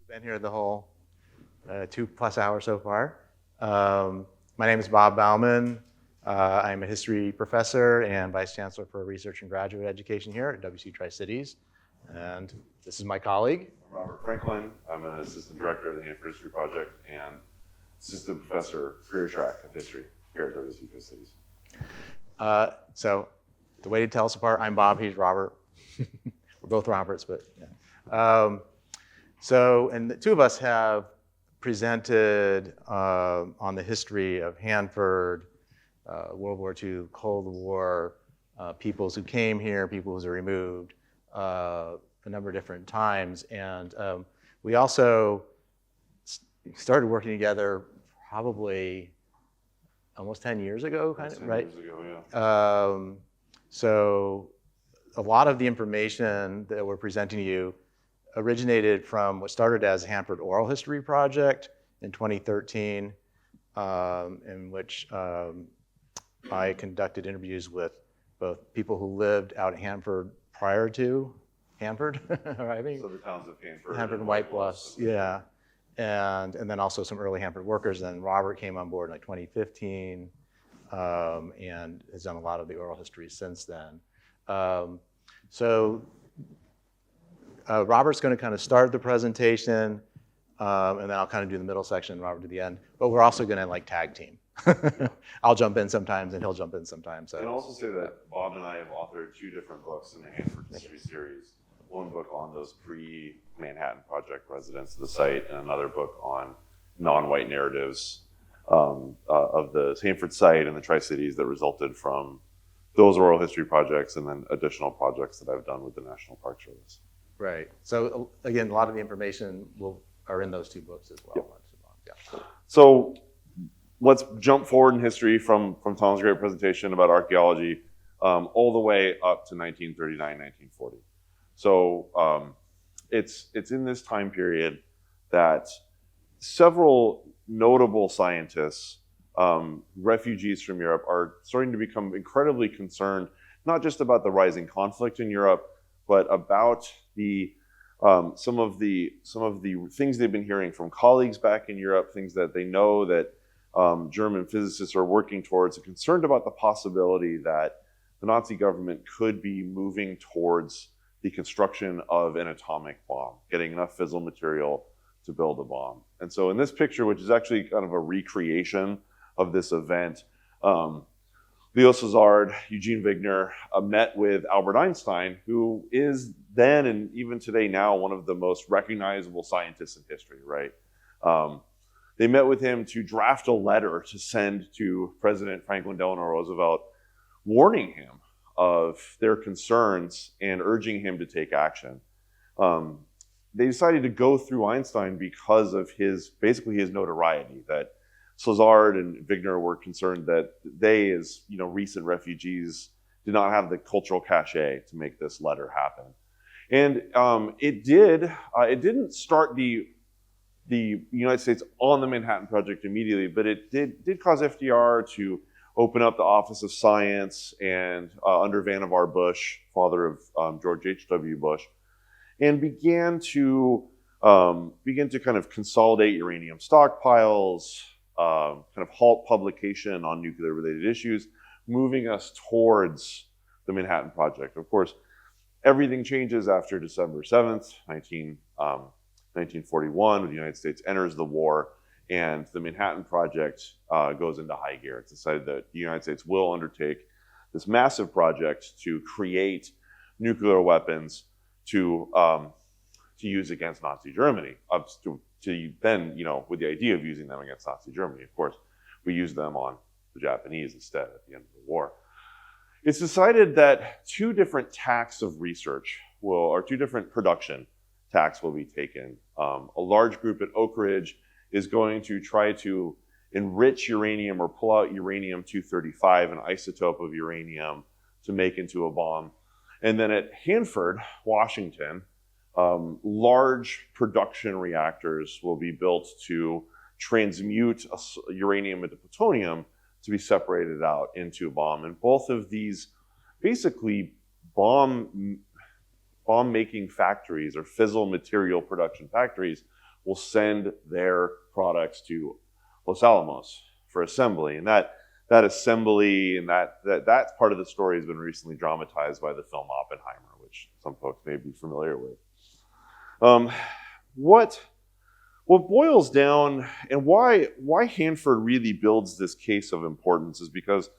Been here the whole 2+ hours so far. My name is Bob Bauman. I'm a history professor and vice chancellor for research and graduate education here at WC Tri-Cities. And this is my colleague. I'm Robert Franklin. I'm an assistant director of the Hanford History Project and assistant professor, career track of history here at WC Tri-Cities. So the way to tell us apart, I'm Bob, he's Robert. We're both Roberts, but yeah. And the two of us have presented on the history of Hanford, World War II, Cold War, peoples who came here, peoples who were removed, a number of different times. And we also started working together probably almost 10 years ago, kind of, right? 10 years ago, yeah. So a lot of the information that we're presenting to you originated from what started as Hanford Oral History Project in 2013, in which I conducted interviews with both people who lived out at Hanford prior to Hanford, right? So the towns of Hanford and White Bluffs, yeah. And then also some early Hanford workers. Then Robert came on board in like 2015 and has done a lot of the oral history since then. Robert's going to kind of start the presentation, and then I'll kind of do the middle section, Robert do the end. But we're also going to like tag team. I'll jump in sometimes, and he'll jump in sometimes. So. And I'll also say that Bob and I have authored 2 different books in the Hanford History series. One book on those pre-Manhattan Project residents of the site, and another book on non-white narratives of the Hanford site and the Tri-Cities that resulted from those oral history projects, and then additional projects that I've done with the National Park Service. Right. So again, a lot of the information are in those 2 books as well. Yep. Yeah. So let's jump forward in history from Tom's great presentation about archaeology all the way up to 1939, 1940. So it's in this time period that several notable scientists, refugees from Europe, are starting to become incredibly concerned, not just about the rising conflict in Europe, but about some of the things they've been hearing from colleagues back in Europe, things that they know that German physicists are working towards, and concerned about the possibility that the Nazi government could be moving towards the construction of an atomic bomb, getting enough fissile material to build a bomb. And so in this picture, which is actually kind of a recreation of this event, Leo Szilard, Eugene Wigner met with Albert Einstein, who is then and even today now one of the most recognizable scientists in history, right? They met with him to draft a letter to send to President Franklin Delano Roosevelt, warning him of their concerns and urging him to take action. They decided to go through Einstein because of basically his notoriety, that Szilard and Wigner were concerned that they, as recent refugees, did not have the cultural cachet to make this letter happen. And it didn't start the United States on the Manhattan Project immediately, but it did cause FDR to open up the Office of Science and under Vannevar Bush, father of George H.W. Bush, and began to kind of consolidate uranium stockpiles, kind of halt publication on nuclear-related issues, moving us towards the Manhattan Project. Of course, everything changes after December 7th, 1941, when the United States enters the war, and the Manhattan Project goes into high gear. It's decided that the United States will undertake this massive project to create nuclear weapons to use against Nazi Germany, to then, with the idea of using them against Nazi Germany. Of course, we used them on the Japanese instead at the end of the war. It's decided that 2 different tacks of research or 2 different production tacks will be taken. A large group at Oak Ridge is going to try to enrich uranium or pull out uranium-235, an isotope of uranium, to make into a bomb. And then at Hanford, Washington, large production reactors will be built to transmute uranium into plutonium to be separated out into a bomb. And both of these basically bomb-making factories or fissile material production factories will send their products to Los Alamos for assembly. And that assembly and that part of the story has been recently dramatized by the film Oppenheimer, which some folks may be familiar with. What boils down and why Hanford really builds this case of importance is because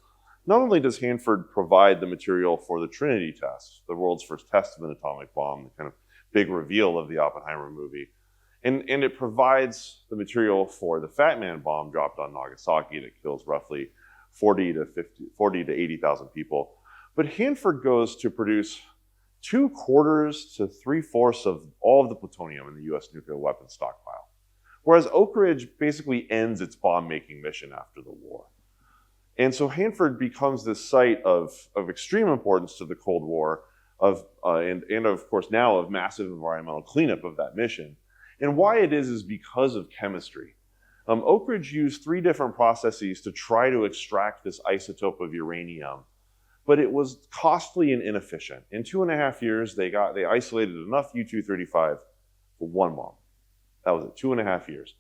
not only does Hanford provide the material for the Trinity test, the world's first test of an atomic bomb, the kind of big reveal of the Oppenheimer movie, and it provides the material for the Fat Man bomb dropped on Nagasaki that kills roughly 40 to 80,000 people. But Hanford goes to produce 2/4 to 3/4 of all of the plutonium in the US nuclear weapons stockpile. Whereas Oak Ridge basically ends its bomb-making mission after the war. And so Hanford becomes this site of extreme importance to the Cold War, and of course now of massive environmental cleanup of that mission. And why it is because of chemistry. Oak Ridge used 3 different processes to try to extract this isotope of uranium, but it was costly and inefficient. In 2.5 years, they isolated enough U-235 for 1 bomb. That was it, 2.5 years.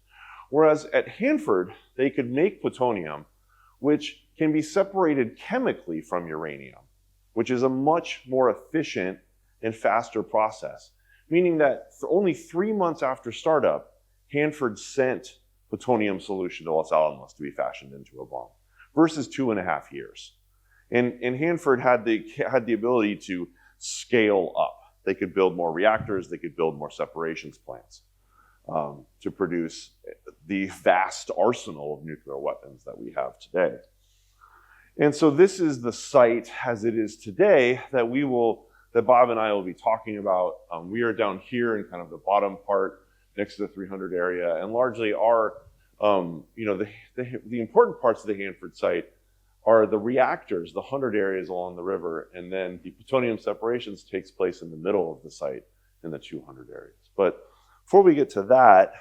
Whereas at Hanford, they could make plutonium, which can be separated chemically from uranium, which is a much more efficient and faster process. Meaning that for only 3 months after startup, Hanford sent plutonium solution to Los Alamos to be fashioned into a bomb, versus 2.5 years. And Hanford had the ability to scale up. They could build more reactors, they could build more separations plants to produce the vast arsenal of nuclear weapons that we have today. And so this is the site as it is today that Bob and I will be talking about. We are down here in kind of the bottom part next to the 300 area, and largely our, the important parts of the Hanford site are the reactors, the 100 areas along the river, and then the plutonium separations takes place in the middle of the site in the 200 areas. But before we get to that,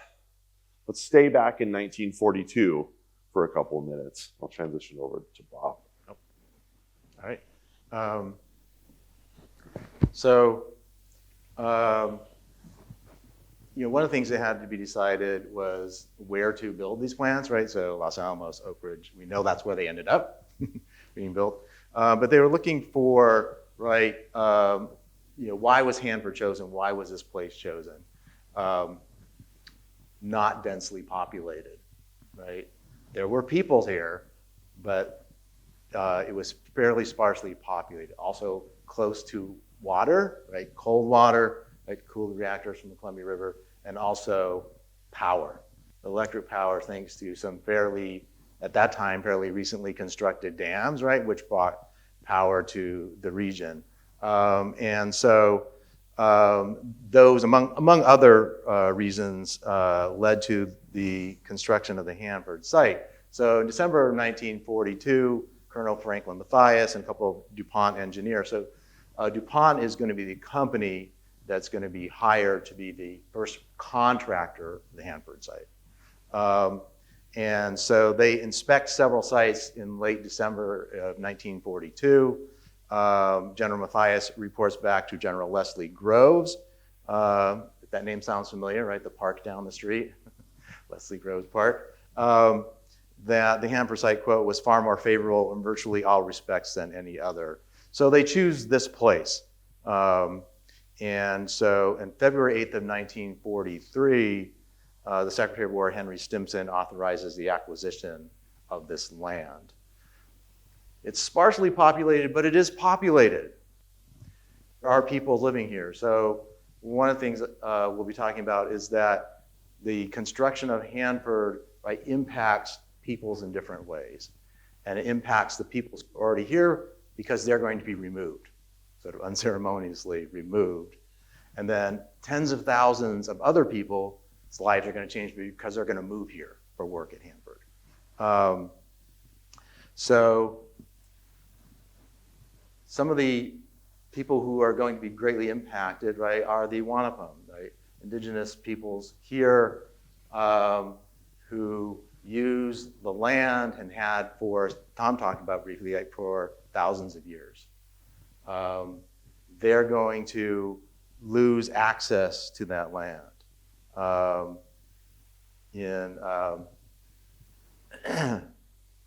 let's stay back in 1942 for a couple of minutes. I'll transition over to Bob. All right. One of the things that had to be decided was where to build these plants, right? So Los Alamos, Oak Ridge, we know that's where they ended up being built. But they were looking for, right, why was Hanford chosen? Why was this place chosen? Not densely populated, right? There were people here, but it was fairly sparsely populated. Also close to water, right? Cold water, right? Cooled reactors from the Columbia River, and also power. Electric power, thanks to some at that time, fairly recently constructed dams, right? Which brought power to the region. And so those, among other reasons, led to the construction of the Hanford site. So in December of 1942, Colonel Franklin Matthias and a couple of DuPont engineers. So DuPont is going to be the company that's going to be hired to be the first contractor of the Hanford site. And so they inspect several sites in late December of 1942. General Matthias reports back to General Leslie Groves. If that name sounds familiar, right? The park down the street, Leslie Groves Park. That the Hanford site, quote, was far more favorable in virtually all respects than any other. So they choose this place. And so on February 8th of 1943, the Secretary of War, Henry Stimson, authorizes the acquisition of this land. It's sparsely populated, but it is populated. There are people living here. So one of the things we'll be talking about is that the construction of Hanford, right, impacts peoples in different ways. And it impacts the peoples already here because they're going to be removed, sort of unceremoniously removed. And then tens of thousands of other people's lives are going to change because they're going to move here for work at Hanford. So some of the people who are going to be greatly impacted, right, are the Wanapum, right, indigenous peoples here who use the land and had for, Tom talked about briefly, like for thousands of years. They're going to lose access to that land. in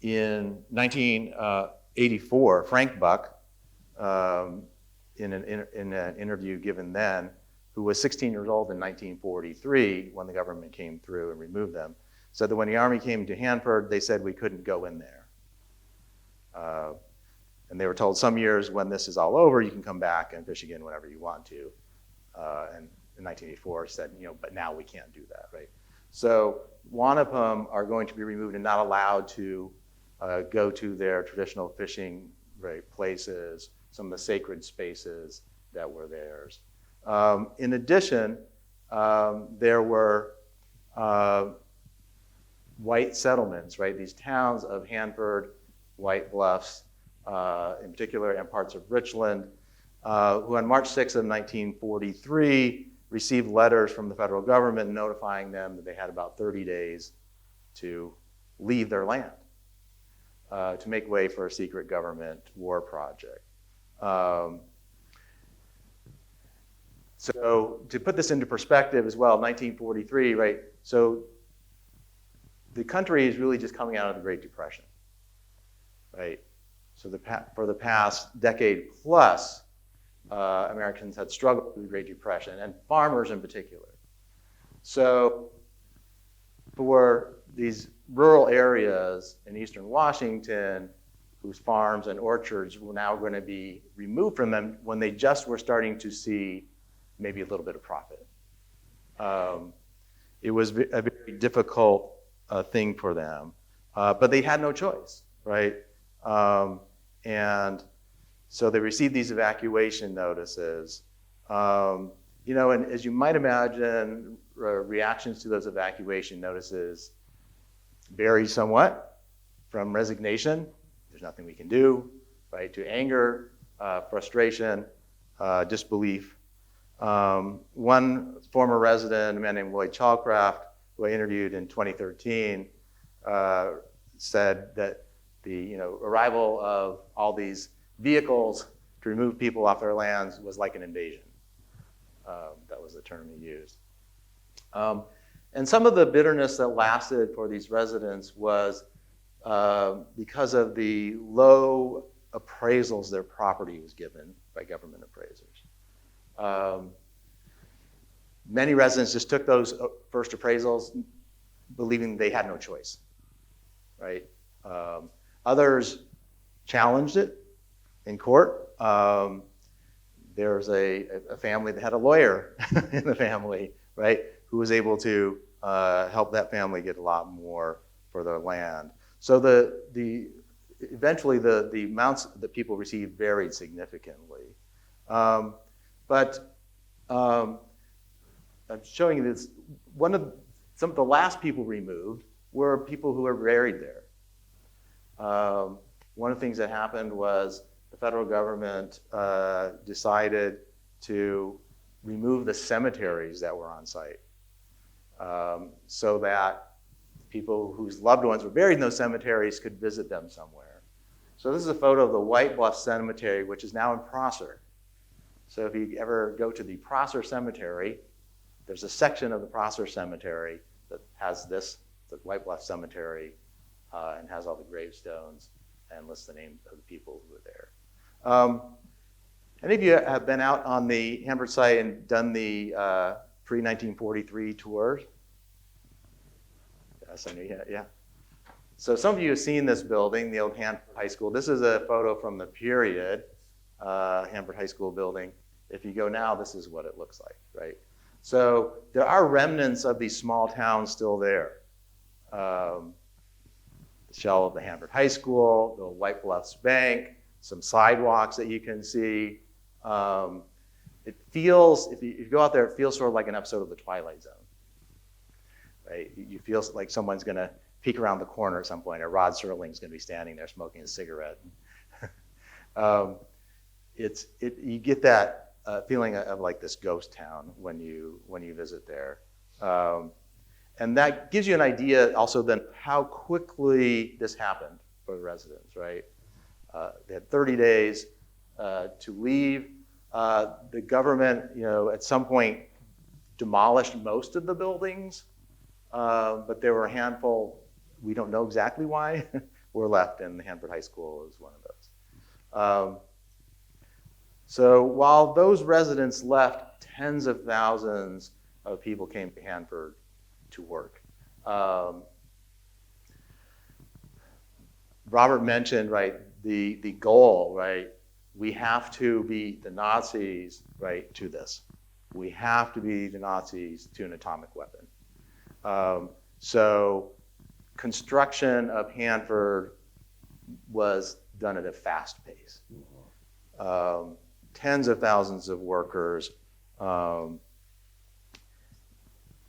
1984, Frank Buck, in an interview given then, who was 16 years old in 1943 when the government came through and removed them, said that when the Army came to Hanford, they said we couldn't go in there. And they were told some years when this is all over, you can come back and fish again whenever you want to. And in 1984 said, but now we can't do that, right? So Wanapum are going to be removed and not allowed to go to their traditional fishing places, some of the sacred spaces that were theirs. In addition, there were white settlements, right? These towns of Hanford, White Bluffs, in particular, and parts of Richland, who on March 6th of 1943 received letters from the federal government notifying them that they had about 30 days to leave their land, to make way for a secret government war project. So to put this into perspective as well, 1943, right? So the country is really just coming out of the Great Depression, right? So for the past decade plus, Americans had struggled with the Great Depression, and farmers in particular. So for these rural areas in eastern Washington, whose farms and orchards were now going to be removed from them when they just were starting to see maybe a little bit of profit. It was a very difficult thing for them, but they had no choice, right? And so they received these evacuation notices. And as you might imagine, reactions to those evacuation notices vary somewhat, from resignation, there's nothing we can do, right, to anger, frustration, disbelief. One former resident, a man named Lloyd Chalcraft, who I interviewed in 2013, said that the arrival of all these vehicles to remove people off their lands was like an invasion. That was the term he used. And some of the bitterness that lasted for these residents was because of the low appraisals their property was given by government appraisers. Many residents just took those first appraisals believing they had no choice, right? Others challenged it in court. There was a family that had a lawyer in the family, right, who was able to help that family get a lot more for their land. So eventually the amounts that people received varied significantly. But I'm showing you this. Some of the last people removed were people who were buried there. One of the things that happened was the federal government decided to remove the cemeteries that were on site, so that people whose loved ones were buried in those cemeteries could visit them somewhere. So this is a photo of the White Bluff Cemetery, which is now in Prosser. So if you ever go to the Prosser Cemetery, there's a section of the Prosser Cemetery that has the White Bluff Cemetery, and has all the gravestones and lists the names of the people who were there. Any of you have been out on the Hanford site and done the pre-1943 tours? Yes, I knew, yeah. So some of you have seen this building, the old Hanford High School. This is a photo from the period, Hanford High School building. If you go now, this is what it looks like, right? So there are remnants of these small towns still there. The shell of the Hanford High School, the White Bluffs Bank, some sidewalks that you can see. It feels, if you go out there, it feels sort of like an episode of The Twilight Zone, right? You feel like someone's gonna peek around the corner at some point, or Rod Serling's gonna be standing there smoking a cigarette. You get that feeling of like this ghost town when you visit there. And that gives you an idea also then how quickly this happened for the residents, right? They had 30 days to leave. The government, at some point demolished most of the buildings but there were a handful, we don't know exactly why, were left, and the Hanford High School is one of those. So while those residents left, tens of thousands of people came to Hanford to work. Robert mentioned, right, the goal, right? We have to beat the Nazis, right, to this. We have to beat the Nazis to an atomic weapon. So construction of Hanford was done at a fast pace. Tens of thousands of workers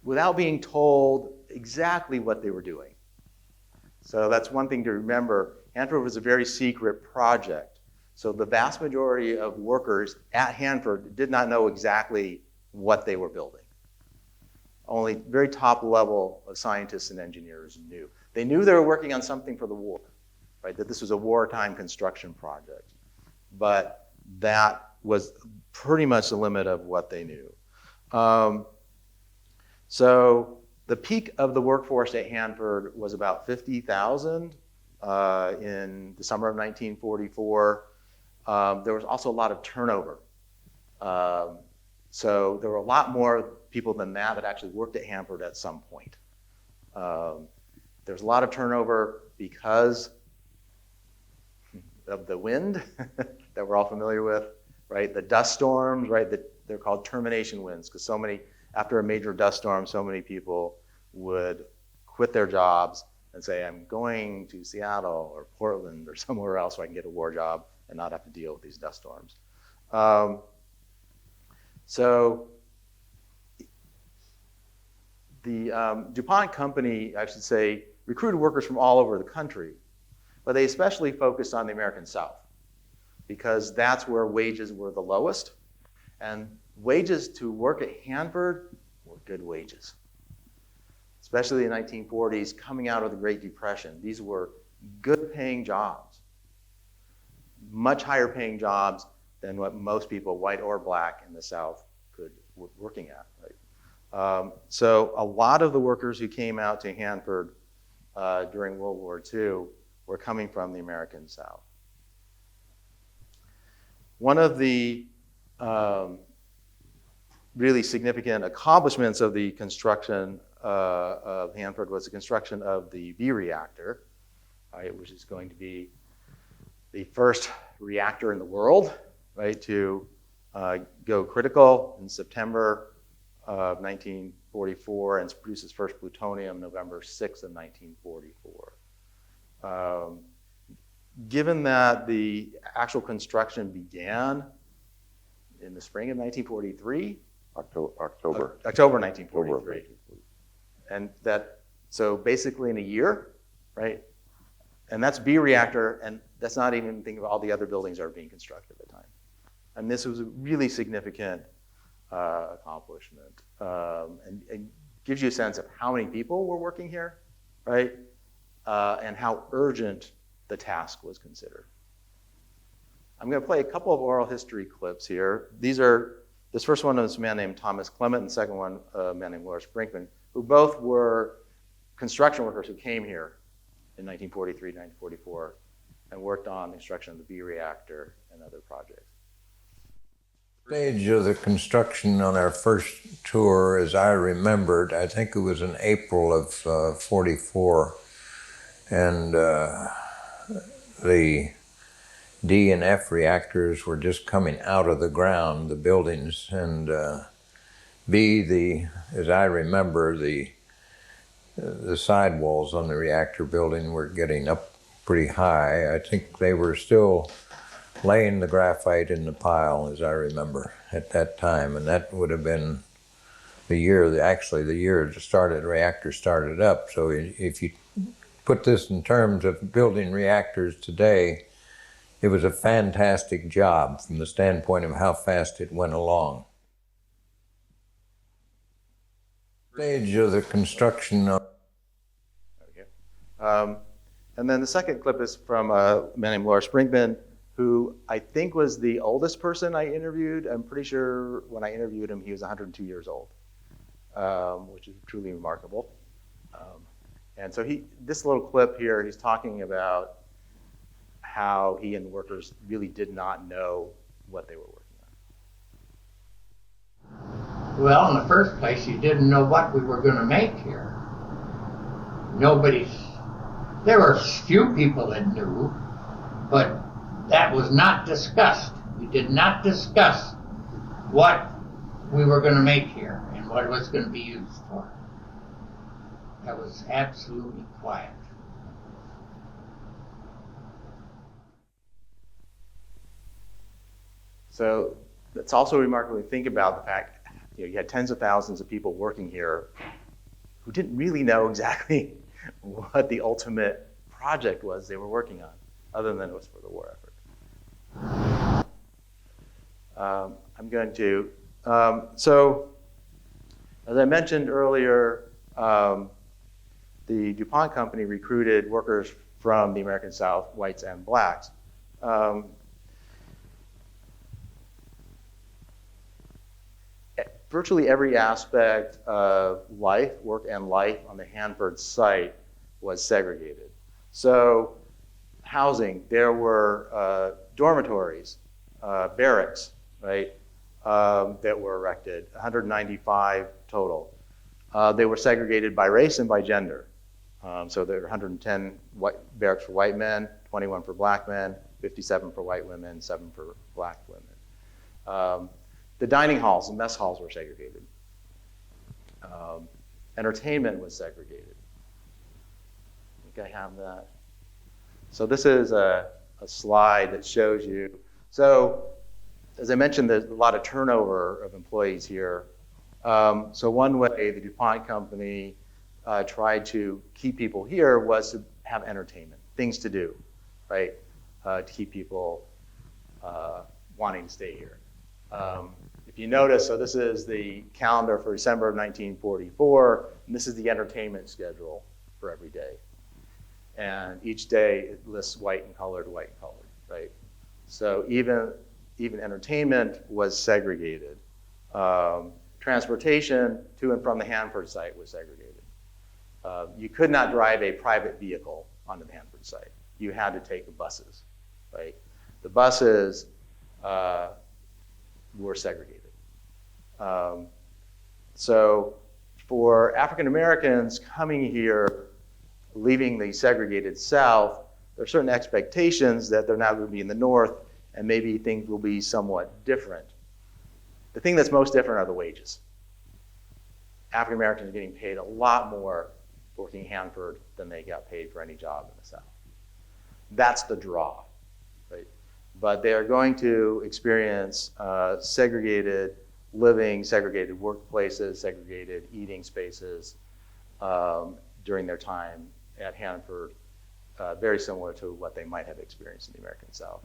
without being told exactly what they were doing. So that's one thing to remember. Hanford was a very secret project. So the vast majority of workers at Hanford did not know exactly what they were building. Only very top level of scientists and engineers knew. They knew they were working on something for the war, right? That this was a wartime construction project. But that was pretty much the limit of what they knew. So the peak of the workforce at Hanford was about 50,000 in the summer of 1944. There was also a lot of turnover. So there were a lot more people than that actually worked at Hanford at some point. There's a lot of turnover because of the wind that we're all familiar with, right? The dust storms, right? They're called termination winds because so many, after a major dust storm, so many people would quit their jobs and say, I'm going to Seattle or Portland or somewhere else where I can get a war job and not have to deal with these dust storms. So the DuPont company, I should say, recruited workers from all over the country, but they especially focused on the American South because that's where wages were the lowest. And wages to work at Hanford were good wages, especially in the 1940s, coming out of the Great Depression. These were good paying jobs, much higher paying jobs than what most people, white or black, in the South were working at. Right? So a lot of the workers who came out to Hanford during World War II were coming from the American South. One of the really significant accomplishments of the construction of Hanford was the construction of the V reactor, right, which is going to be the first reactor in the world, right, to go critical in September of 1944 and produce its first plutonium November 6th of 1944. Given that the actual construction began in the spring of 1943, October 1943, and that, so basically in a year, right? And that's B reactor, and that's not even thinking of all the other buildings that are being constructed at the time. And this was a really significant accomplishment, and gives you a sense of how many people were working here, right? And how urgent the task was considered. I'm going to play a couple of oral history clips here. This first one is a man named Thomas Clement, and the second one, a man named Lawrence Brinkman, who both were construction workers who came here in 1943, 1944, and worked on the construction of the B reactor and other projects. Stage of the construction on our first tour, as I remembered, I think it was in April of 44, and the D and F reactors were just coming out of the ground, the buildings, and B, as I remember, the sidewalls on the reactor building were getting up pretty high. I think they were still laying the graphite in the pile, as I remember, at that time, and that would have been the year the reactor started up. So if you put this in terms of building reactors today, it was a fantastic job from the standpoint of how fast it went along. Stage of the construction of... There we go. And then the second clip is from a man named Lawrence Brinkman, who I think was the oldest person I interviewed. I'm pretty sure when I interviewed him, he was 102 years old, which is truly remarkable. And so this little clip here, he's talking about how he and the workers really did not know what they were working on. Well, in the first place, you didn't know what we were going to make here. There were few people that knew, but that was not discussed. We did not discuss what we were going to make here and what it was going to be used for. That was absolutely quiet. So it's also remarkable to think about the fact, you had tens of thousands of people working here who didn't really know exactly what the ultimate project was they were working on, other than it was for the war effort. I'm going to, so as I mentioned earlier, the DuPont company recruited workers from the American South, whites and blacks. Virtually every aspect of life, work and life on the Hanford site was segregated. So housing, there were dormitories, barracks, right, that were erected, 195 total. They were segregated by race and by gender. So there were 110 barracks for white men, 21 for black men, 57 for white women, 7 for black women. The dining halls and mess halls were segregated. Entertainment was segregated. I think I have that. So this is a slide that shows you. So as I mentioned, there's a lot of turnover of employees here. So one way the DuPont company tried to keep people here was to have entertainment, things to do, right? To keep people wanting to stay here. If you notice, so this is the calendar for December of 1944, and this is the entertainment schedule for every day. And each day it lists white and colored, right? So even entertainment was segregated. Transportation to and from the Hanford site was segregated. You could not drive a private vehicle onto the Hanford site. You had to take the buses, right? The buses were segregated. So for African Americans coming here, leaving the segregated South, there are certain expectations that they're now going to be in the North, and maybe things will be somewhat different. The thing that's most different are the wages. African Americans are getting paid a lot more working Hanford than they got paid for any job in the South. That's the draw, right? But they are going to experience segregated living, segregated workplaces, segregated eating spaces during their time at Hanford, very similar to what they might have experienced in the American South.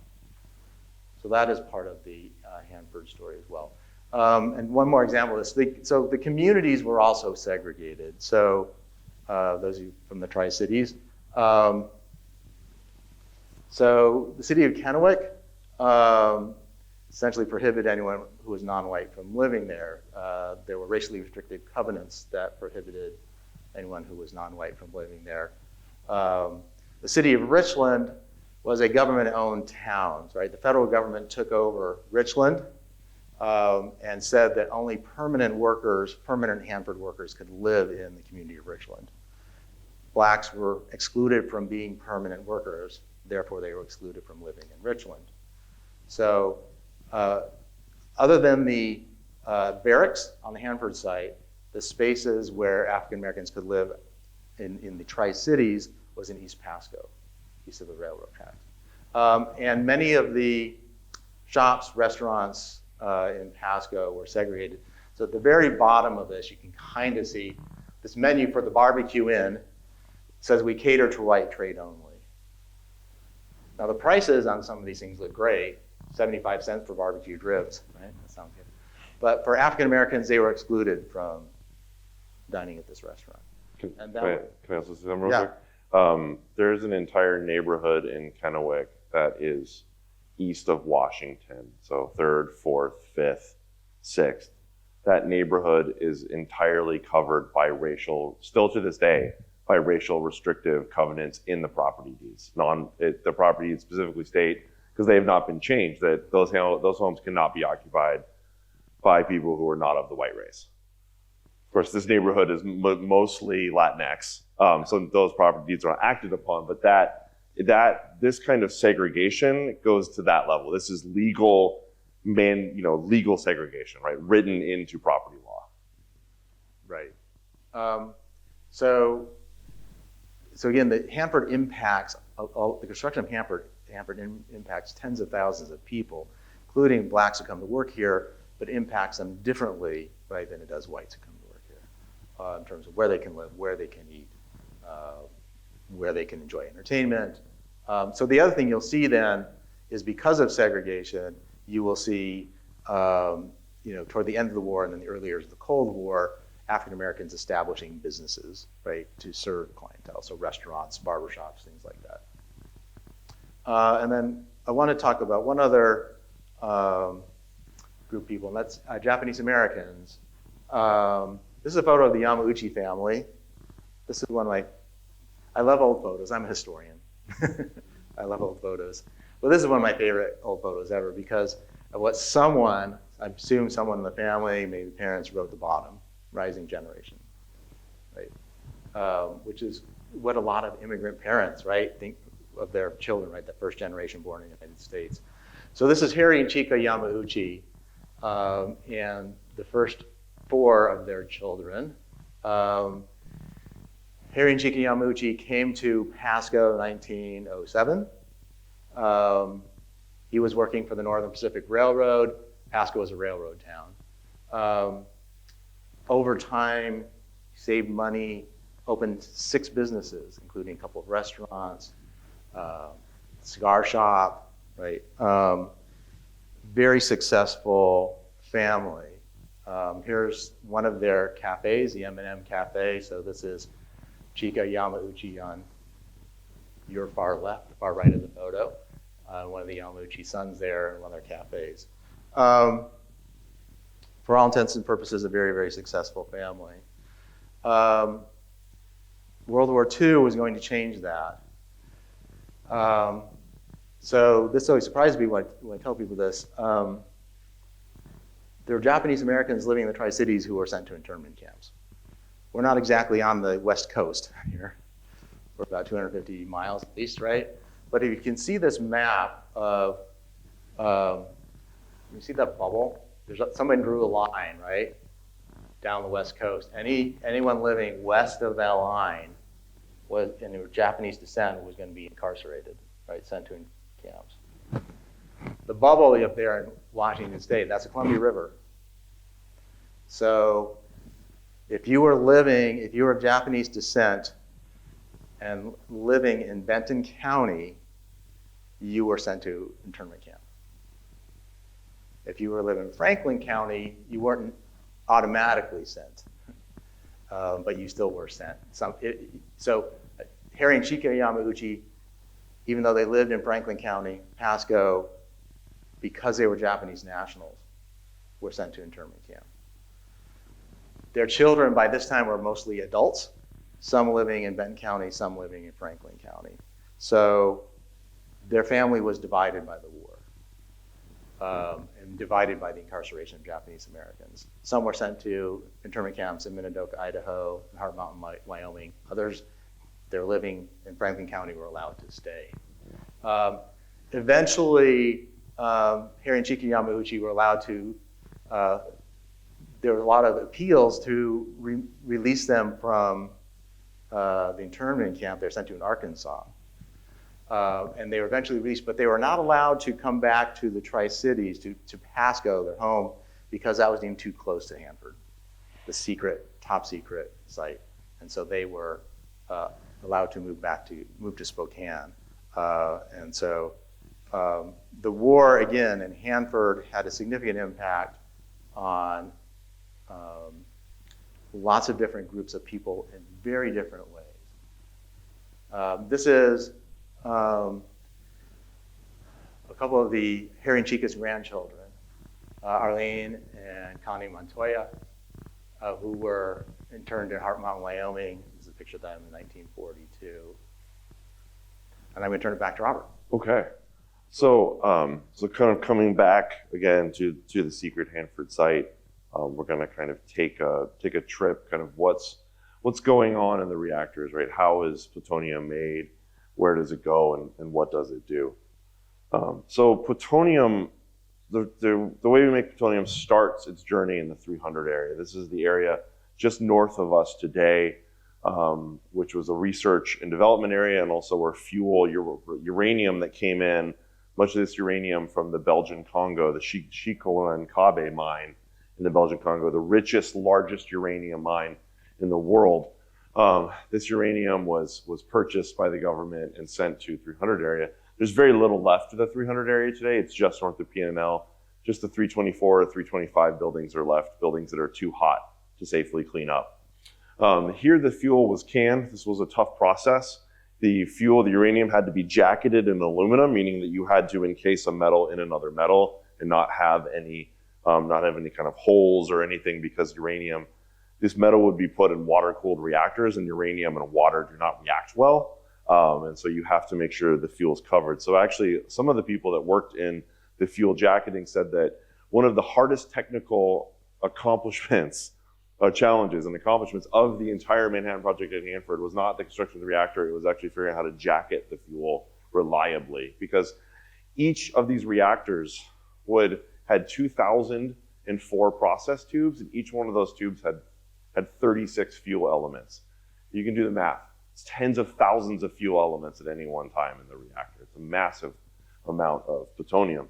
So that is part of the Hanford story as well. And one more example is, so the communities were also segregated. So those of you from the Tri-Cities. So the city of Kennewick essentially prohibited anyone who was non-white from living there. There were racially restricted covenants that prohibited anyone who was non-white from living there. The city of Richland was a government-owned town, right? The federal government took over Richland and said that only permanent Hanford workers could live in the community of Richland. Blacks were excluded from being permanent workers, therefore they were excluded from living in Richland. So other than the barracks on the Hanford site, the spaces where African Americans could live in the Tri-Cities was in East Pasco, east of the railroad tracks. And many of the shops, restaurants in Pasco were segregated. So at the very bottom of this, you can kind of see this menu for the Barbecue Inn. It says we cater to white trade only. Now the prices on some of these things look great, 75 cents for barbecued ribs, right? That sounds good. But for African Americans, they were excluded from dining at this restaurant. Can I also say something real quick? There's an entire neighborhood in Kennewick that is east of Washington, so 3rd, 4th, 5th, 6th, that neighborhood is entirely covered by still to this day, by racial restrictive covenants in the property deeds. The property deeds specifically state, because they have not been changed, that those homes cannot be occupied by people who are not of the white race. Of course, this neighborhood is mostly Latinx, so those property deeds are not acted upon, but this kind of segregation goes to that level. This is legal segregation, right? Written into property law. Right. So again, the Hanford impacts, the construction of Hanford impacts tens of thousands of people, including blacks who come to work here, but impacts them differently, right, than it does whites who come to work here, in terms of where they can live, where they can eat, where they can enjoy entertainment. So the other thing you'll see then is because of segregation, you will see, toward the end of the war and then the early years of the Cold War, African Americans establishing businesses, right, to serve clientele, so restaurants, barbershops, things like that. And then I want to talk about one other group of people, and that's Japanese Americans. This is a photo of the Yamauchi family. This is one of I love old photos. I'm a historian. I love old photos. Well, this is one of my favorite old photos ever because of what I assume someone in the family, maybe parents, wrote at the bottom, rising generation, right? Which is what a lot of immigrant parents, right, think of their children, right, the first generation born in the United States. So this is Harry and Chika Yamauchi, and the first 4 of their children. Harry and Chika Yamauchi came to Pasco in 1907. He was working for the Northern Pacific Railroad. Pasco was a railroad town. Over time, he saved money, opened 6 businesses, including a couple of restaurants, cigar shop, right? Very successful family. Here's one of their cafes, the M&M Cafe. So this is Chika Yamauchi on your far left, the far right of the photo. One of the Yamauchi sons there in one of their cafes. For all intents and purposes, a very, very successful family. World War II was going to change that. So this always surprises me when I tell people this. There were Japanese Americans living in the Tri-Cities who were sent to internment camps. We're not exactly on the West Coast here. We're about 250 miles at least, right? But if you can see this map of, you see that bubble? Someone drew a line, right, down the West Coast. Anyone living west of that line and they were Japanese descent was going to be incarcerated, right, sent to camps. The bubble up there in Washington State, that's the Columbia River. So if you were of Japanese descent and living in Benton County, you were sent to internment camp. If you were living in Franklin County, you weren't automatically sent, but you still were sent. So Harry and Chika Yamauchi, even though they lived in Franklin County, Pasco, because they were Japanese nationals, were sent to internment camp. Their children by this time were mostly adults, some living in Benton County, some living in Franklin County. So their family was divided by the war, and divided by the incarceration of Japanese Americans. Some were sent to internment camps in Minidoka, Idaho, and Hart Mountain, Wyoming. Others, they're living in Franklin County, were allowed to stay. Eventually, Harry and Chika Yamauchi were allowed to, there were a lot of appeals to release them from the internment camp. They were sent to Arkansas. And they were eventually released, but they were not allowed to come back to the Tri-Cities, to Pasco, their home, because that was deemed too close to Hanford, the top secret site. And so they were allowed to move to Spokane. And so the war, again, in Hanford had a significant impact on lots of different groups of people in very different ways. This is a couple of the Harry and Chika's grandchildren. Arlene and Connie Montoya, who were interned in Heart Mountain, Wyoming. This is a picture of them in 1942. And I'm going to turn it back to Robert. Okay. So, so kind of coming back again to the secret Hanford site, we're going to kind of take a trip, kind of what's going on in the reactors, right? How is plutonium made? Where does it go, and what does it do? So plutonium, the way we make plutonium starts its journey in the 300 area. This is the area just north of us today, which was a research and development area, and also where uranium that came in, much of this uranium from the Belgian Congo, the Shikolan-Kabe mine in the Belgian Congo, the richest, largest uranium mine in the world. This uranium was purchased by the government and sent to 300 area. There's very little left of the 300 area today. It's just north of PNL. Just the 324 or 325 buildings are left, buildings that are too hot to safely clean up. Here the fuel was canned. This was a tough process. The fuel, the uranium, had to be jacketed in aluminum, meaning that you had to encase a metal in another metal and not have any kind of holes or anything, because uranium, this metal would be put in water-cooled reactors, and uranium and water do not react well. And so you have to make sure the fuel's covered. So actually, some of the people that worked in the fuel jacketing said that one of the hardest technical challenges and accomplishments of the entire Manhattan Project at Hanford was not the construction of the reactor. It was actually figuring out how to jacket the fuel reliably, because each of these reactors had 2,004 process tubes, and each one of those tubes had 36 fuel elements. You can do the math. It's tens of thousands of fuel elements at any one time in the reactor. It's a massive amount of plutonium.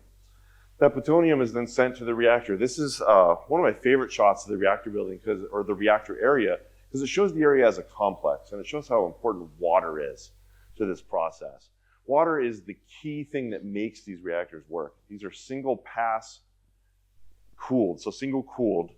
That plutonium is then sent to the reactor. This is one of my favorite shots of the reactor building, or the reactor area, because it shows the area as a complex, and it shows how important water is to this process. Water is the key thing that makes these reactors work. These are single pass cooled, so single cooled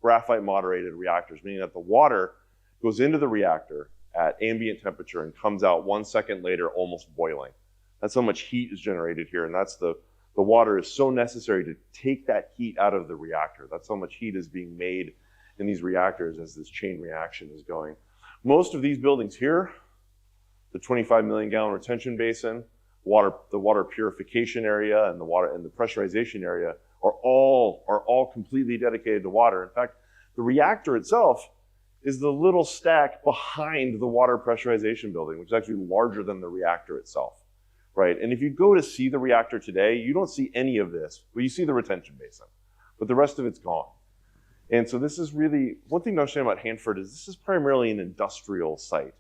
graphite moderated reactors, meaning that the water goes into the reactor at ambient temperature and comes out 1 second later almost boiling. That's how much heat is generated here, and that's the water is so necessary to take that heat out of the reactor. That's how much heat is being made in these reactors as this chain reaction is going. Most of these buildings here, the 25 million gallon retention basin, the water purification area, and the pressurization area are all completely dedicated to water. In fact, the reactor itself is the little stack behind the water pressurization building, which is actually larger than the reactor itself. Right, and if you go to see the reactor today, you don't see any of this. Well, you see the retention basin, but the rest of it's gone. And so this is really, one thing to understand about Hanford is this is primarily an industrial site.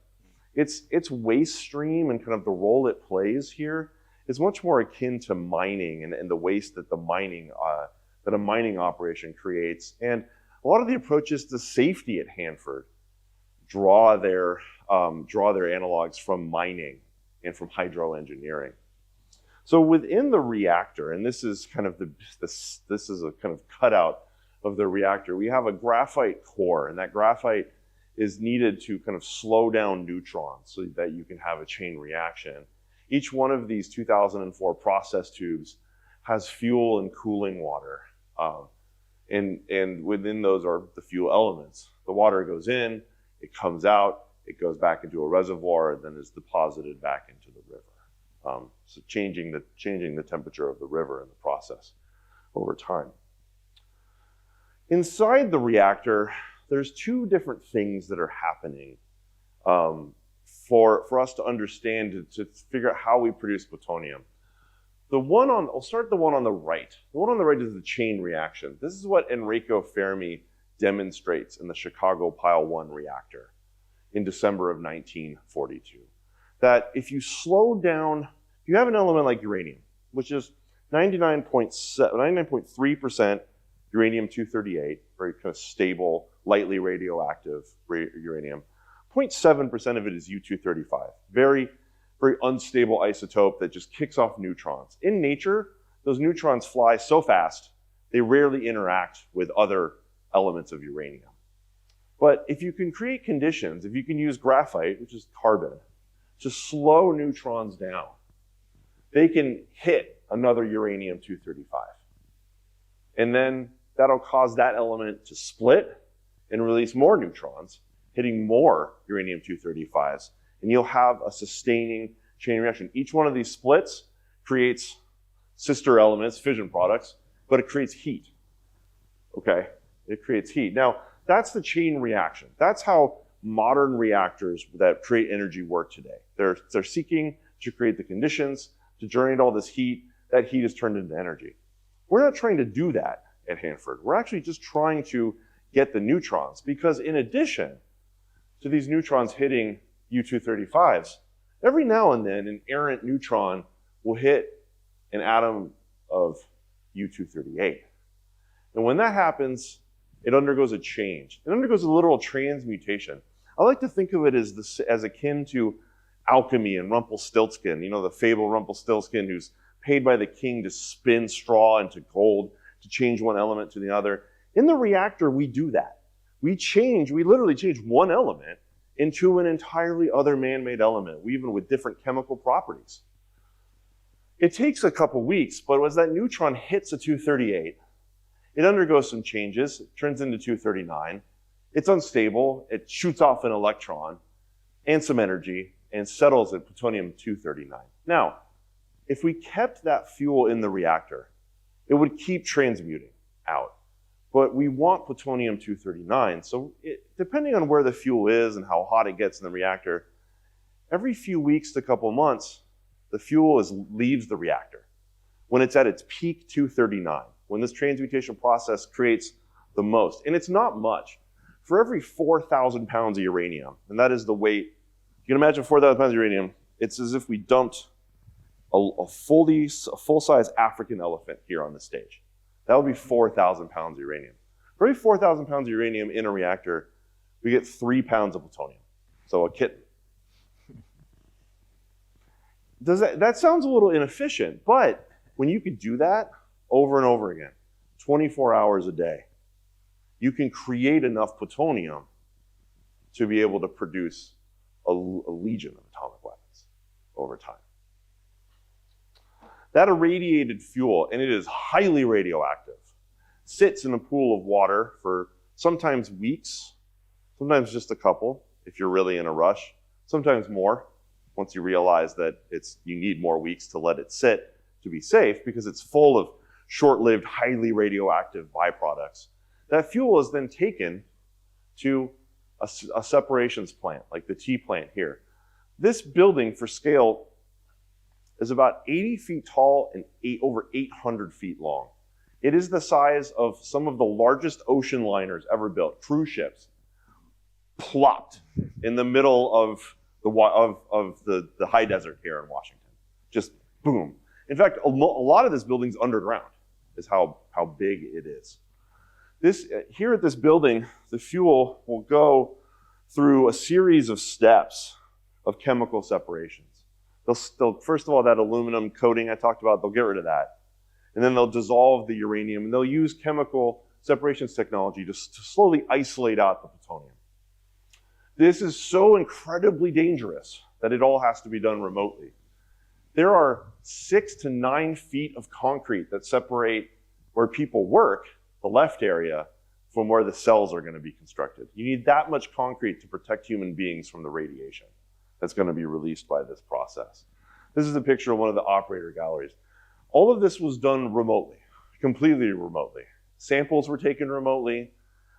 Its waste stream and kind of the role it plays here is much more akin to mining and the waste that that a mining operation creates. And a lot of the approaches to safety at Hanford draw their analogs from mining and from hydroengineering. So within the reactor, and this is kind of this is a kind of cutout of the reactor, we have a graphite core, and that graphite is needed to kind of slow down neutrons so that you can have a chain reaction. Each one of these 2004 process tubes has fuel and cooling water, and within those are the fuel elements. The water goes in, it comes out, it goes back into a reservoir, and then is deposited back into the river. So changing the temperature of the river in the process over time. Inside the reactor, there's two different things that are happening for us to understand, to figure out how we produce plutonium. I'll start the one on the right. The one on the right is the chain reaction. This is what Enrico Fermi demonstrates in the Chicago Pile 1 reactor in December of 1942. That if you slow down, you have an element like uranium, which is 99.3% uranium-238, very kind of stable, lightly radioactive uranium. 0.7% of it is U-235, very, very unstable isotope that just kicks off neutrons. In nature, those neutrons fly so fast, they rarely interact with other elements of uranium. But if you can create conditions, if you can use graphite, which is carbon, to slow neutrons down, they can hit another uranium-235. And then that'll cause that element to split and release more neutrons, hitting more uranium-235s. And you'll have a sustaining chain reaction. Each one of these splits creates sister elements, fission products, but it creates heat. Okay? It creates heat. Now, that's the chain reaction. That's how modern reactors that create energy work today. They're seeking to create the conditions to generate all this heat. That heat is turned into energy. We're not trying to do that at Hanford. We're actually just trying to get the neutrons, because in addition to these neutrons hitting U-235s, every now and then an errant neutron will hit an atom of U-238. And when that happens, it undergoes a change. It undergoes a literal transmutation. I like to think of it as akin to alchemy and Rumpelstiltskin. You know, the fable Rumpelstiltskin who's paid by the king to spin straw into gold to change one element to the other. In the reactor, we do that. We literally change one element into an entirely other man-made element, even with different chemical properties. It takes a couple weeks, but as that neutron hits a 238, it undergoes some changes. It turns into 239. It's unstable. It shoots off an electron and some energy and settles at plutonium-239. Now, if we kept that fuel in the reactor, it would keep transmuting out. But we want plutonium-239, so depending on where the fuel is and how hot it gets in the reactor, every few weeks to a couple months, the fuel leaves the reactor when it's at its peak 239, when this transmutation process creates the most. And it's not much. For every 4,000 pounds of uranium, and that is the weight, you can imagine 4,000 pounds of uranium, it's as if we dumped a full-size African elephant here on the stage. That would be 4,000 pounds of uranium. For every 4,000 pounds of uranium in a reactor, we get 3 pounds of plutonium. So a kitten. That sounds a little inefficient, but when you could do that over and over again, 24 hours a day, you can create enough plutonium to be able to produce a legion of atomic weapons over time. That irradiated fuel, and it is highly radioactive, sits in a pool of water for sometimes weeks, sometimes just a couple, if you're really in a rush, sometimes more, once you realize that you need more weeks to let it sit to be safe, because it's full of short-lived, highly radioactive byproducts. That fuel is then taken to a separations plant, like the T plant here. This building, for scale, is about 80 feet tall and over 800 feet long. It is the size of some of the largest ocean liners ever built, cruise ships, plopped in the middle of the high desert here in Washington. Just boom. In fact, a lot of this building's underground, is how big it is. Here at this building, the fuel will go through a series of steps of chemical separations. They'll first of all, that aluminum coating I talked about, they'll get rid of that. And then they'll dissolve the uranium, and they'll use chemical separations technology to slowly isolate out the plutonium. This is so incredibly dangerous that it all has to be done remotely. There are 6 to 9 feet of concrete that separate where people work, the left area, from where the cells are going to be constructed. You need that much concrete to protect human beings from the radiation that's going to be released by this process. This is a picture of one of the operator galleries. All of this was done remotely, completely remotely. Samples were taken remotely.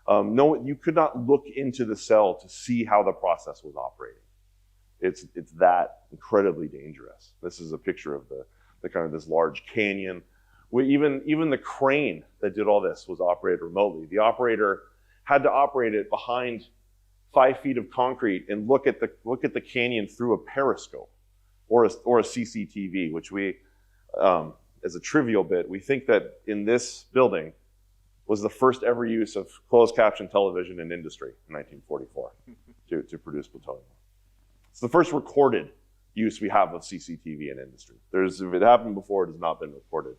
You could not look into the cell to see how the process was operating. It's that incredibly dangerous. This is a picture of the kind of this large canyon. Even the crane that did all this was operated remotely. The operator had to operate it behind 5 feet of concrete and look at the canyon through a periscope or a CCTV, which we, as a trivial bit, we think that in this building was the first ever use of closed caption television in industry in 1944 to produce plutonium. It's the first recorded use we have of CCTV in industry. If it happened before, it has not been recorded.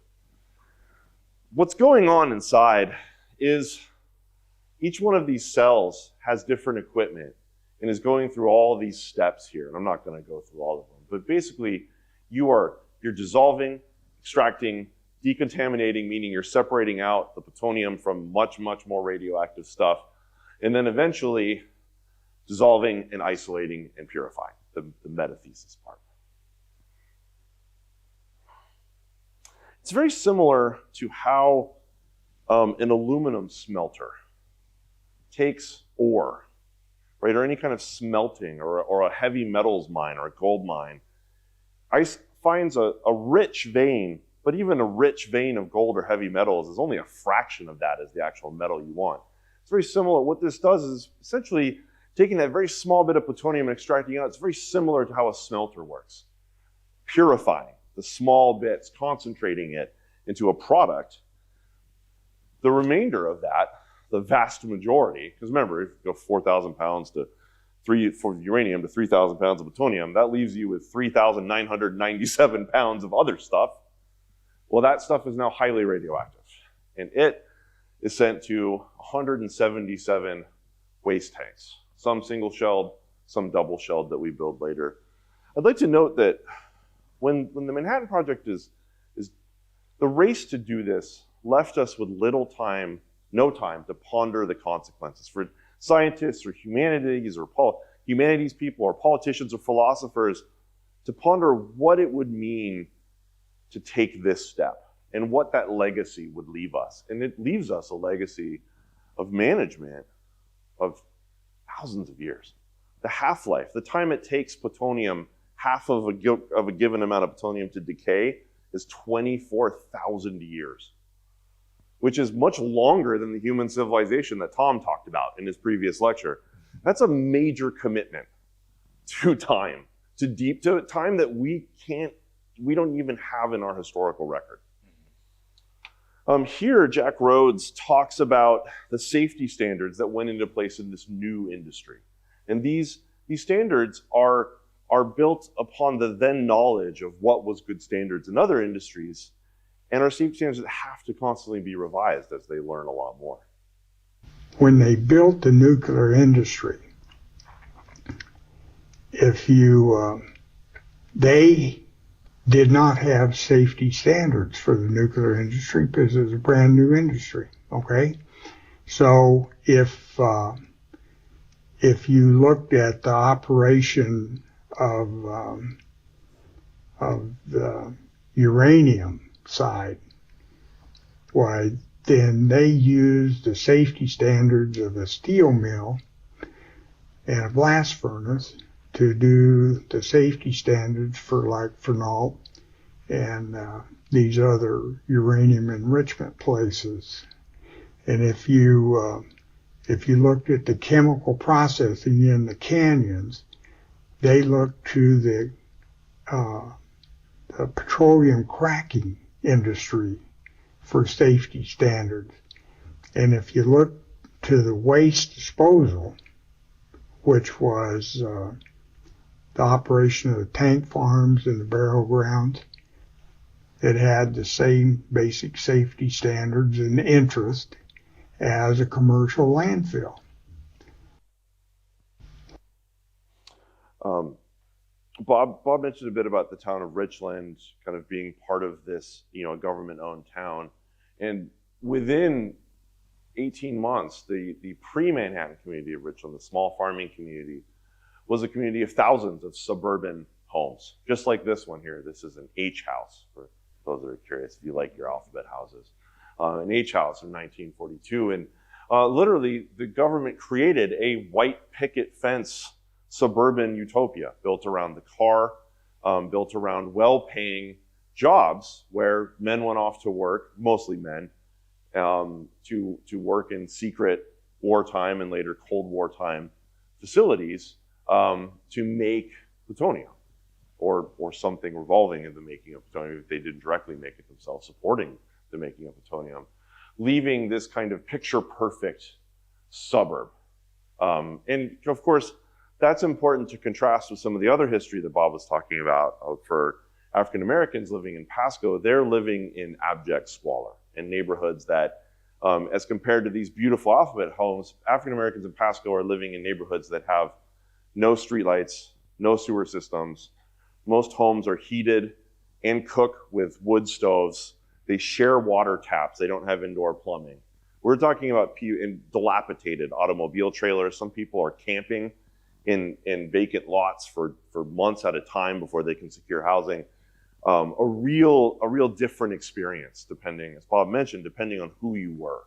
What's going on inside is each one of these cells has different equipment and is going through all these steps here. And I'm not going to go through all of them, but basically you're dissolving, extracting, decontaminating, meaning you're separating out the plutonium from much, much more radioactive stuff, and then eventually dissolving and isolating and purifying, the metathesis part. It's very similar to how an aluminum smelter takes ore, right, or any kind of smelting, or a heavy metals mine or a gold mine, finds a rich vein, but even a rich vein of gold or heavy metals is only a fraction of that as the actual metal you want. It's very similar. What this does is essentially taking that very small bit of plutonium and extracting it out. It's very similar to how a smelter works. Purifying the small bits, concentrating it into a product. The remainder of that, the vast majority, because remember, if you go 4,000 pounds to for uranium to 3,000 pounds of plutonium, that leaves you with 3,997 pounds of other stuff. Well, that stuff is now highly radioactive, and it is sent to 177 waste tanks, some single-shelled, some double-shelled that we build later. I'd like to note that when the Manhattan Project is the race to do this left us with no time to ponder the consequences for scientists or humanities people or politicians or philosophers to ponder what it would mean to take this step and what that legacy would leave us. And it leaves us a legacy of management of thousands of years. The half-life, the time it takes plutonium, half of a given amount of plutonium to decay, is 24,000 years, which is much longer than the human civilization that Tom talked about in his previous lecture. That's a major commitment to time, to time that we don't even have in our historical record. Here, Jack Rhodes talks about the safety standards that went into place in this new industry. And these standards are built upon the then knowledge of what was good standards in other industries, and are safety standards that have to constantly be revised as they learn a lot more. When they built the nuclear industry, they did not have safety standards for the nuclear industry because it was a brand new industry, okay? So if you looked at the operation of the uranium side, why, then they used the safety standards of a steel mill and a blast furnace to do the safety standards for like phenol and these other uranium enrichment places. And if you looked at the chemical processing in the canyons, they looked to the petroleum cracking industry for safety standards. And if you look to the waste disposal, which was the operation of the tank farms and the barrel grounds, it had the same basic safety standards and interest as a commercial landfill. Bob mentioned a bit about the town of Richland kind of being part of this, a government-owned town. And within 18 months, the pre-Manhattan community of Richland, the small farming community, was a community of thousands of suburban homes, just like this one here. This is an H house, for those that are curious, if you like your alphabet houses. An H house in 1942. And literally, the government created a white picket fence suburban utopia built around the car, built around well-paying jobs where men went off to work, mostly men, to work in secret wartime and later Cold War time facilities to make plutonium or something revolving in the making of plutonium if they didn't directly make it themselves, supporting the making of plutonium, leaving this kind of picture-perfect suburb. And of course, that's important to contrast with some of the other history that Bob was talking about for African Americans living in Pasco. They're living in abject squalor in neighborhoods that, as compared to these beautiful alphabet homes, African Americans in Pasco are living in neighborhoods that have no streetlights, no sewer systems. Most homes are heated and cook with wood stoves. They share water taps. They don't have indoor plumbing. We're talking about in dilapidated automobile trailers. Some people are camping in vacant lots for months at a time before they can secure housing. A real different experience, depending, as Bob mentioned, depending on who you were,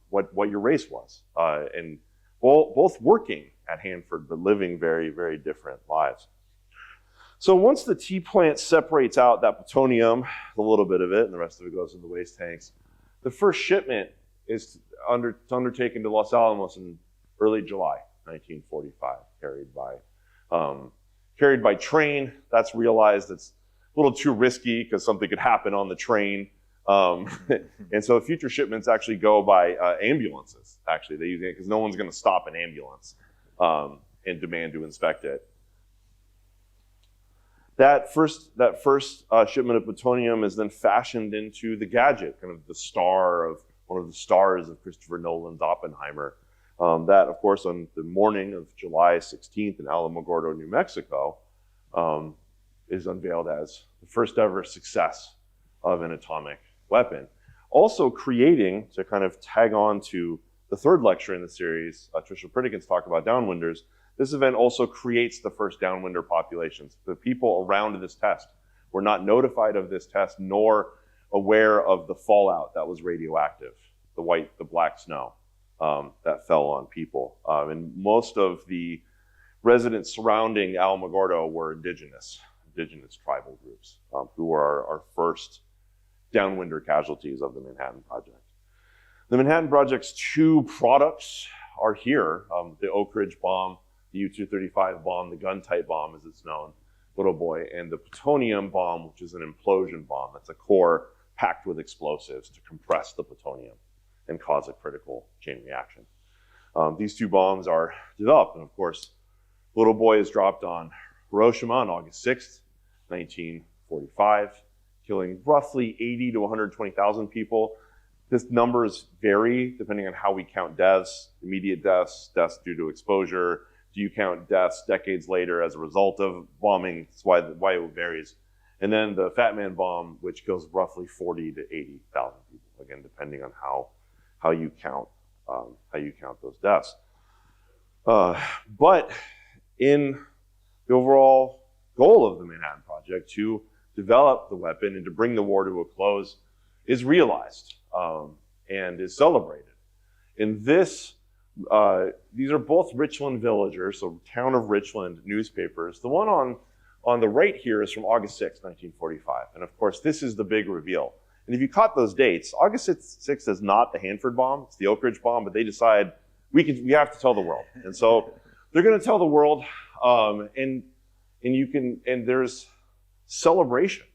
what your race was, and both working at Hanford but living very, very different lives. So once the tea plant separates out that plutonium, a little bit of it, and the rest of it goes in the waste tanks, the first shipment is undertaken to Los Alamos in early July 1945, carried by train. That's realized it's a little too risky because something could happen on the train. And so future shipments actually go by ambulances. Actually, they use it because no one's going to stop an ambulance and demand to inspect it. That first shipment of plutonium is then fashioned into the gadget, kind of one of the stars of Christopher Nolan's Oppenheimer. That, of course, on the morning of July 16th in Alamogordo, New Mexico, is unveiled as the first ever success of an atomic weapon. Also creating, to kind of tag on to the third lecture in the series, Tricia Pritikin's talk about downwinders, this event also creates the first downwinder populations. The people around this test were not notified of this test nor aware of the fallout that was radioactive, the black snow that fell on people. And most of the residents surrounding Alamogordo were indigenous tribal groups who were our first downwinder casualties of the Manhattan Project. The Manhattan Project's two products are here, the Oak Ridge bomb, the U-235 bomb, the gun-type bomb as it's known, Little Boy, and the plutonium bomb, which is an implosion bomb. That's a core packed with explosives to compress the plutonium and cause a critical chain reaction. These two bombs are developed, and of course, Little Boy is dropped on Hiroshima on August 6th, 1945, killing roughly 80 to 120,000 people. This numbers vary depending on how we count deaths, immediate deaths, deaths due to exposure. Do you count deaths decades later as a result of bombing? That's why it varies. And then the Fat Man bomb, which kills roughly 40 to 80,000 people, again, depending on how you count those deaths. But in the overall goal of the Manhattan Project to develop the weapon and to bring the war to a close is realized and is celebrated. And these are both Richland Villagers, so town of Richland newspapers. The one on the right here is from August 6, 1945. And of course, this is the big reveal. And if you caught those dates, August 6th is not the Hanford bomb, it's the Oak Ridge bomb, but they decide we have to tell the world. And so they're gonna tell the world, and there's celebration,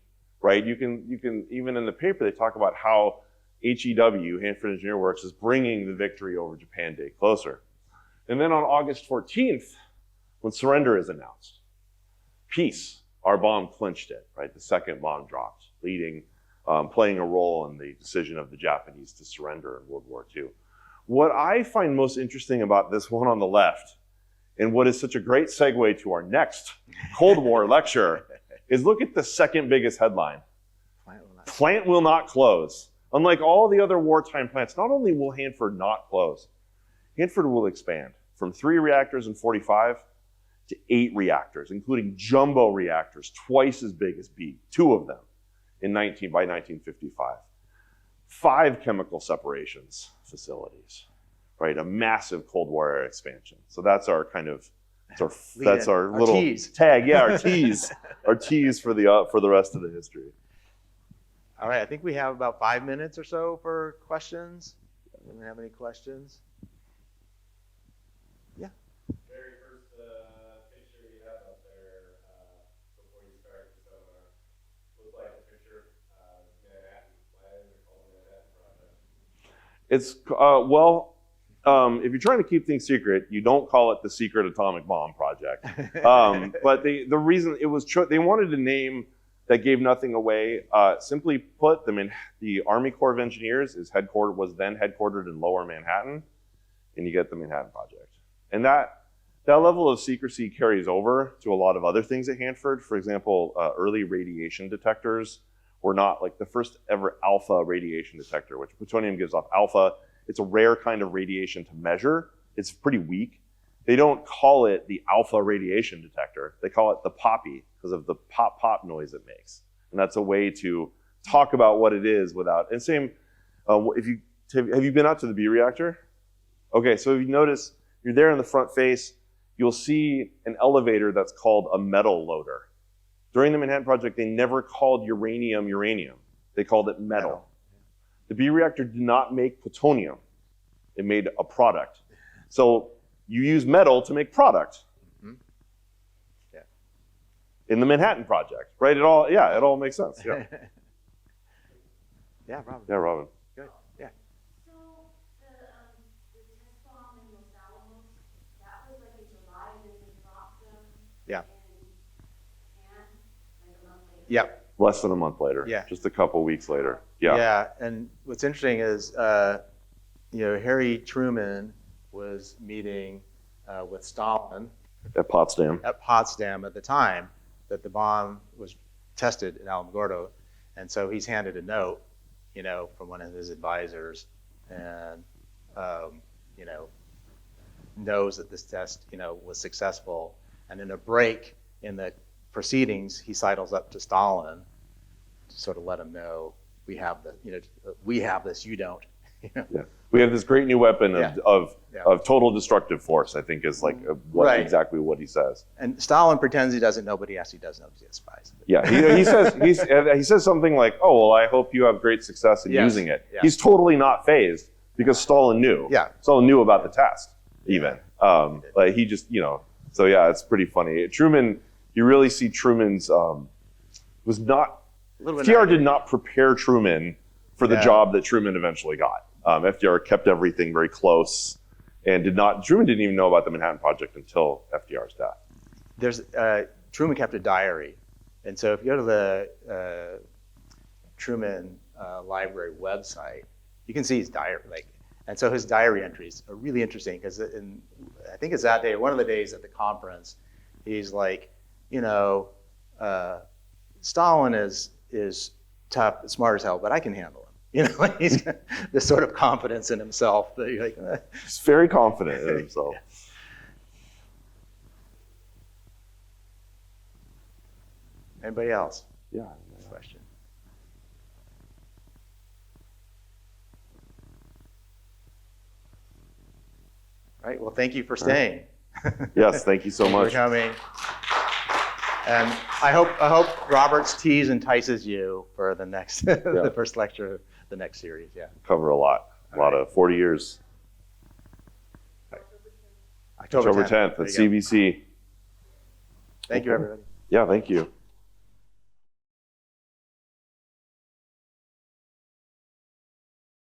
right? You can, even in the paper, they talk about how HEW, Hanford Engineer Works, is bringing the victory over Japan Day closer. And then on August 14th, when surrender is announced, peace, our bomb clinched it, right? The second bomb dropped, playing a role in the decision of the Japanese to surrender in World War II. What I find most interesting about this one on the left, and what is such a great segue to our next Cold War lecture, is look at the second biggest headline. Plant will not close. Unlike all the other wartime plants, not only will Hanford not close, Hanford will expand from 3 reactors in 45 to 8 reactors, including jumbo reactors twice as big as B, 2 of them by 1955. 5 chemical separations facilities, right? A massive Cold War era expansion. So that's our kind of, that's our little tease. Tag, yeah, our tease, our tease for the rest of the history. All right, I think we have about 5 minutes or so for questions. Do we have any questions? Yeah. Very first picture you have up there before you start the seminar looked like a picture of Manhattan. Why is it called Manhattan Project? It's if you're trying to keep things secret, you don't call it the Secret Atomic Bomb Project. But the reason it was they wanted a name that gave nothing away. Simply put, the Army Corps of Engineers was then headquartered in Lower Manhattan, and you get the Manhattan Project. And that level of secrecy carries over to a lot of other things at Hanford. For example, early radiation detectors were not like the first ever alpha radiation detector, which plutonium gives off alpha. It's a rare kind of radiation to measure. It's pretty weak. They don't call it the alpha radiation detector. They call it the poppy because of the pop pop noise it makes. And that's a way to talk about what it is without, and same, have you been out to the B reactor? Okay, so if you notice, you're there in the front face, you'll see an elevator that's called a metal loader. During the Manhattan Project, they never called uranium uranium. They called it metal. The B reactor did not make plutonium. It made a product. So you use metal to make product. Mhm. Yeah. In the Manhattan Project, right? It all makes sense. Yeah, Yeah, Robin. yeah, Robin. Good. Yeah. So the test bomb in Los Alamos, that was like in July, then they dropped them. Yeah. And like a month later. Yeah. Less than a month later. Yeah. Just a couple weeks later. Yeah. Yeah, and what's interesting is, Harry Truman was meeting with Stalin At Potsdam. at Potsdam at the time that the bomb was tested in Alamogordo, and so he's handed a note, from one of his advisors, and knows that this test, was successful, and in a break in the proceedings, he sidles up to Stalin to sort of let him know we have this, you don't. Yeah. We have this great new weapon Yeah. of Yeah. total destructive force, I think is like Right. exactly what he says. And Stalin pretends he doesn't know, but he actually does know because he has spies. Yeah, he says something like, "Oh, well, I hope you have great success in Yes. using it." Yeah. He's totally not phased because Stalin knew. Yeah. Stalin knew about the test, even. Like he just, So yeah, it's pretty funny. Truman, you really see Truman's was not. FDR did not prepare Truman for the Yeah. job that Truman eventually got. FDR kept everything very close, and Truman didn't even know about the Manhattan Project until FDR's death. Truman kept a diary, and so if you go to the Truman Library website, you can see his diary. And so his diary entries are really interesting because I think it's that day, one of the days at the conference, he's like, Stalin is tough, smart as hell, but I can handle him. He's got this sort of confidence in himself that you're like, He's very confident in himself. Anybody else? Yeah. Question? All right. Well, thank you for staying. Yes, thank you so Thank you much. for coming. And I hope Robert's tease entices you for the next, the first lecture, the next series. Yeah. Cover a lot of 40 years. October 10th. October 10th at There you go. CBC. Thank you, everybody. Yeah, thank you.